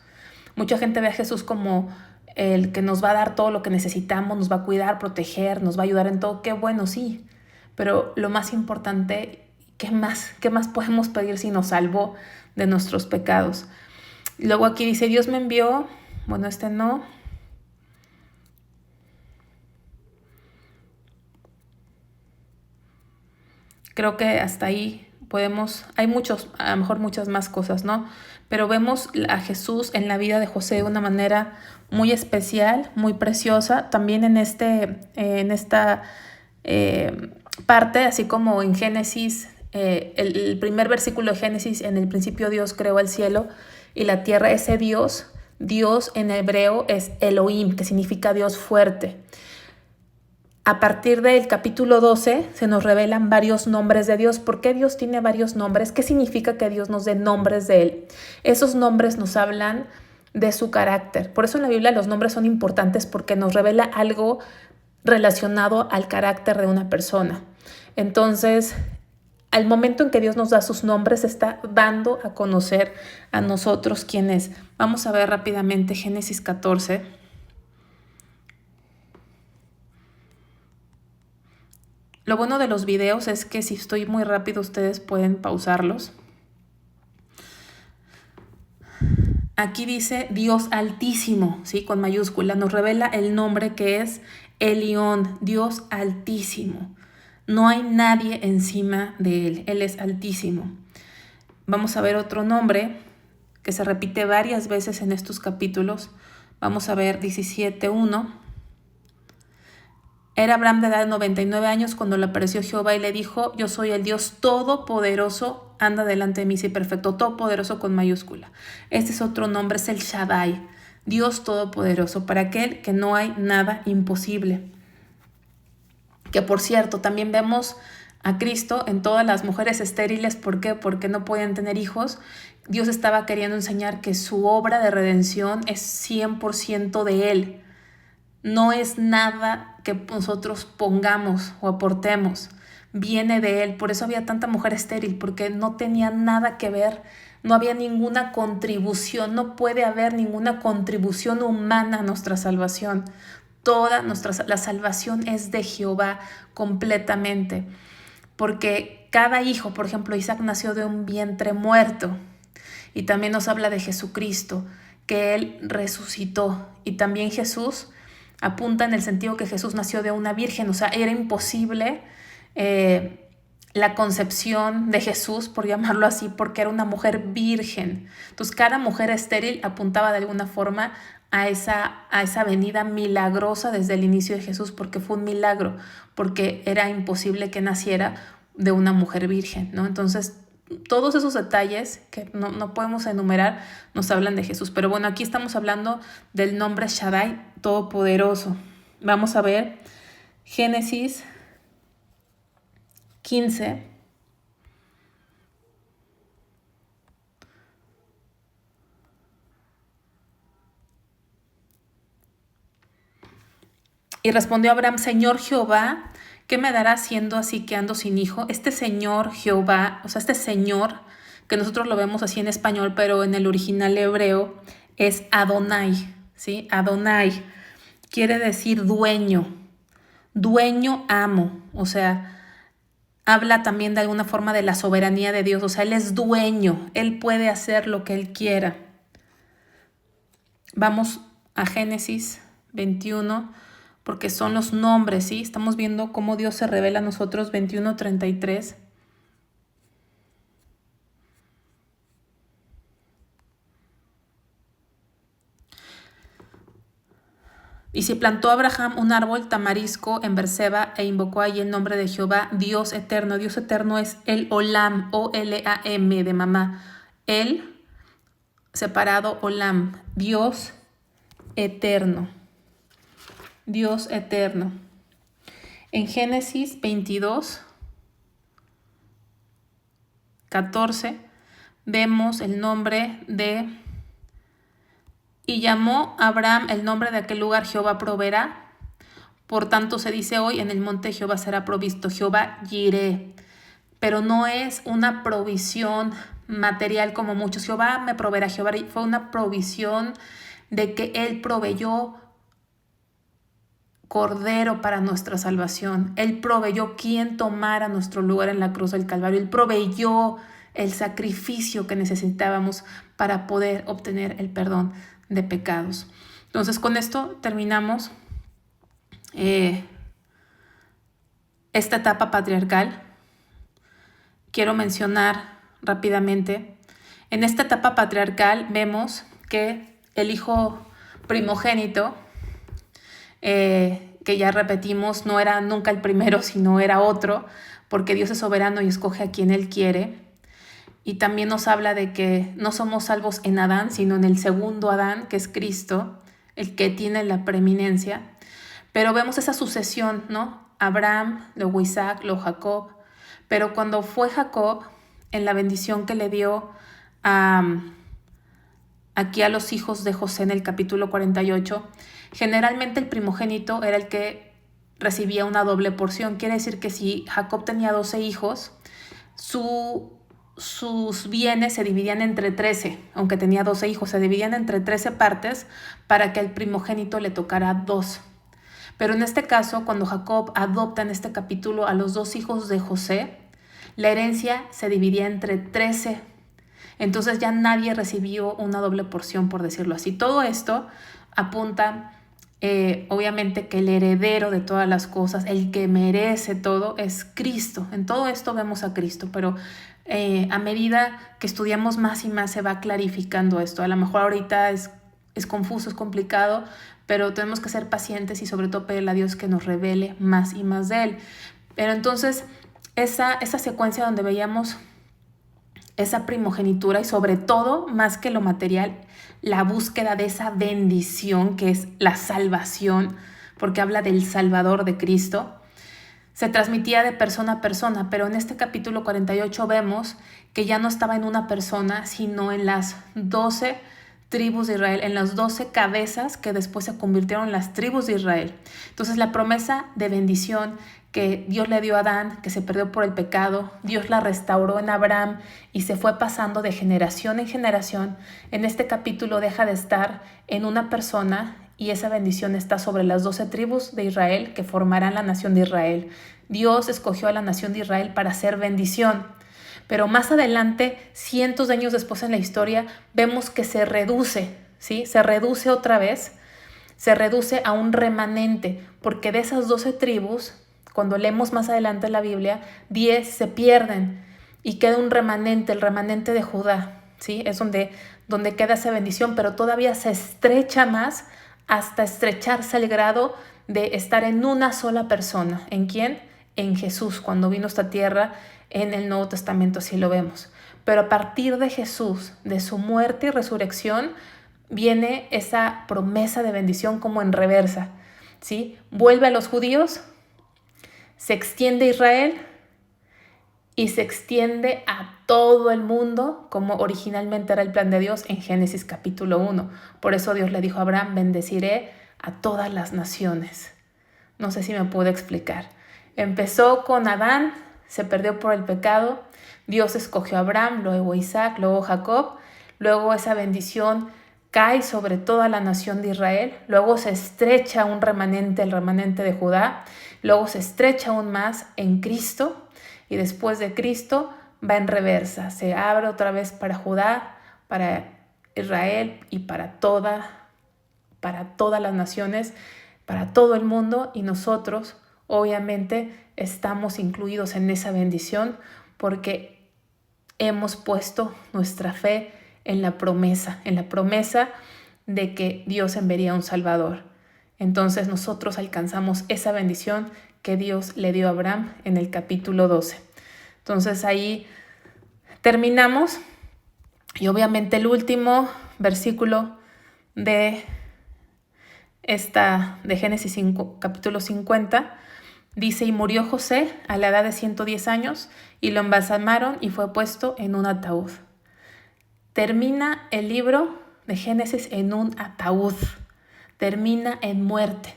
Mucha gente ve a Jesús como el que nos va a dar todo lo que necesitamos, nos va a cuidar, proteger, nos va a ayudar en todo. Qué bueno, sí. Pero lo más importante, ¿qué más podemos pedir si nos salvó de nuestros pecados? Luego aquí dice, Dios me envió. Bueno, no. Creo que hasta ahí hay a lo mejor muchas más cosas, ¿no? Pero vemos a Jesús en la vida de José de una manera muy especial, muy preciosa. También en esta parte, así como en Génesis, el primer versículo de Génesis, en el principio Dios creó el cielo y la tierra. Ese Dios en hebreo es Elohim, que significa Dios fuerte. A partir del capítulo 12 se nos revelan varios nombres de Dios. ¿Por qué Dios tiene varios nombres? ¿Qué significa que Dios nos dé nombres de Él? Esos nombres nos hablan de su carácter. Por eso en la Biblia los nombres son importantes, porque nos revela algo relacionado al carácter de una persona. Entonces, al momento en que Dios nos da sus nombres, está dando a conocer a nosotros quién es. Vamos a ver rápidamente Génesis 14. Lo bueno de los videos es que si estoy muy rápido ustedes pueden pausarlos. Aquí dice Dios Altísimo, ¿sí? Con mayúscula. Nos revela el nombre que es Elión, Dios Altísimo. No hay nadie encima de él. Él es altísimo. Vamos a ver otro nombre que se repite varias veces en estos capítulos. Vamos a ver 17:1. Era Abraham de edad de 99 años cuando le apareció Jehová y le dijo: yo soy el Dios Todopoderoso, anda delante de mí, sí, perfecto, Todopoderoso con mayúscula. Este es otro nombre, es el Shaddai, Dios Todopoderoso, para aquel que no hay nada imposible. Que por cierto, también vemos a Cristo en todas las mujeres estériles. ¿Por qué? Porque no podían tener hijos. Dios estaba queriendo enseñar que su obra de redención es 100% de Él. No es nada que nosotros pongamos o aportemos. Viene de Él. Por eso había tanta mujer estéril, porque no tenía nada que ver. No había ninguna contribución. No puede haber ninguna contribución humana a nuestra salvación. La salvación es de Jehová completamente. Porque cada hijo, por ejemplo, Isaac nació de un vientre muerto. Y también nos habla de Jesucristo, que Él resucitó. Y también Jesús apunta en el sentido que Jesús nació de una virgen. O sea, era imposible la concepción de Jesús, por llamarlo así, porque era una mujer virgen. Entonces, cada mujer estéril apuntaba de alguna forma a esa venida milagrosa desde el inicio de Jesús, porque fue un milagro, porque era imposible que naciera de una mujer virgen, ¿no? Entonces, todos esos detalles que no podemos enumerar nos hablan de Jesús. Pero bueno, aquí estamos hablando del nombre Shaddai, Todopoderoso. Vamos a ver Génesis 15. Y respondió Abraham: Señor Jehová, ¿qué me dará siendo así que ando sin hijo? Este Señor Jehová, o sea, este Señor, que nosotros lo vemos así en español, pero en el original hebreo es Adonai, ¿sí? Adonai quiere decir dueño, dueño, amo, o sea, habla también de alguna forma de la soberanía de Dios, o sea, Él es dueño, Él puede hacer lo que Él quiera. Vamos a Génesis 21, porque son los nombres, ¿sí? Estamos viendo cómo Dios se revela a nosotros, 21:33. Y se plantó Abraham un árbol tamarisco en Berseba e invocó allí el nombre de Jehová, Dios eterno. Dios eterno es el Olam, O-L-A-M de mamá. El separado Olam, Dios eterno. Dios eterno. En Génesis 22:14 vemos el nombre de: y llamó Abraham el nombre de aquel lugar Jehová proveerá. Por tanto se dice hoy: en el monte Jehová será provisto, Jehová Jireh. Pero no es una provisión material como muchos. Jehová me proveerá, Jehová. Fue una provisión de que Él proveyó Cordero para nuestra salvación. Él proveyó quien tomara nuestro lugar en la cruz del Calvario. Él proveyó el sacrificio que necesitábamos para poder obtener el perdón de pecados. Entonces, con esto terminamos esta etapa patriarcal. Quiero mencionar rápidamente, en esta etapa patriarcal vemos que el hijo primogénito, que ya repetimos, no era nunca el primero, sino era otro, porque Dios es soberano y escoge a quien Él quiere. Y también nos habla de que no somos salvos en Adán, sino en el segundo Adán, que es Cristo, el que tiene la preeminencia. Pero vemos esa sucesión, ¿no? Abraham, luego Isaac, luego Jacob. Pero cuando fue Jacob, en la bendición que le dio aquí a los hijos de José en el capítulo 48, generalmente el primogénito era el que recibía una doble porción. Quiere decir que si Jacob tenía 12 hijos, sus bienes se dividían entre 13, aunque tenía 12 hijos, se dividían entre 13 partes para que al primogénito le tocara 2. Pero en este caso, cuando Jacob adopta en este capítulo a los 2 hijos de José, la herencia se dividía entre 13. Entonces ya nadie recibió una doble porción, por decirlo así. Todo esto apunta, obviamente, que el heredero de todas las cosas, el que merece todo, es Cristo. En todo esto vemos a Cristo, pero a medida que estudiamos más y más se va clarificando esto. A lo mejor ahorita es confuso, es complicado, pero tenemos que ser pacientes y sobre todo pedirle a Dios que nos revele más y más de Él. Pero entonces esa secuencia donde veíamos esa primogenitura y sobre todo, más que lo material, la búsqueda de esa bendición que es la salvación, porque habla del Salvador de Cristo, se transmitía de persona a persona, pero en este capítulo 48 vemos que ya no estaba en una persona, sino en las 12 tribus de Israel, en las 12 cabezas que después se convirtieron en las tribus de Israel. Entonces la promesa de bendición que Dios le dio a Adán, que se perdió por el pecado, Dios la restauró en Abraham y se fue pasando de generación en generación, en este capítulo deja de estar en una persona y esa bendición está sobre las 12 tribus de Israel que formarán la nación de Israel. Dios escogió a la nación de Israel para hacer bendición. Pero más adelante, cientos de años después en la historia, vemos que se reduce, ¿sí? Se reduce otra vez, se reduce a un remanente, porque de esas 12 tribus, cuando leemos más adelante la Biblia, 10 se pierden y queda un remanente, el remanente de Judá, ¿sí? Es donde queda esa bendición, pero todavía se estrecha más hasta estrecharse al grado de estar en una sola persona. ¿En quién? En Jesús, cuando vino a esta tierra. En el Nuevo Testamento así lo vemos. Pero a partir de Jesús, de su muerte y resurrección, viene esa promesa de bendición como en reversa, ¿sí? Vuelve a los judíos, se extiende a Israel y se extiende a todo el mundo como originalmente era el plan de Dios en Génesis capítulo 1. Por eso Dios le dijo a Abraham, bendeciré a todas las naciones. No sé si me puedo explicar. Empezó con Adán, se perdió por el pecado, Dios escogió a Abraham, luego a Isaac, luego a Jacob, luego esa bendición cae sobre toda la nación de Israel, luego se estrecha un remanente, el remanente de Judá, luego se estrecha aún más en Cristo y después de Cristo va en reversa, se abre otra vez para Judá, para Israel y para todas las naciones, para todo el mundo, y nosotros obviamente estamos incluidos en esa bendición porque hemos puesto nuestra fe en la promesa de que Dios enviaría un Salvador. Entonces nosotros alcanzamos esa bendición que Dios le dio a Abraham en el capítulo 12. Entonces ahí terminamos y obviamente el último versículo de Génesis 5, capítulo 50, dice, y murió José a la edad de 110 años y lo embalsamaron y fue puesto en un ataúd. Termina el libro de Génesis en un ataúd, termina en muerte,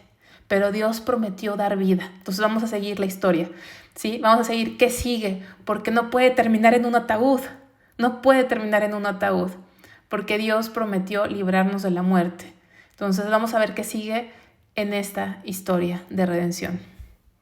pero Dios prometió dar vida. Entonces vamos a seguir la historia, ¿sí? Vamos a seguir qué sigue, porque no puede terminar en un ataúd, porque Dios prometió librarnos de la muerte. Entonces vamos a ver qué sigue en esta historia de redención.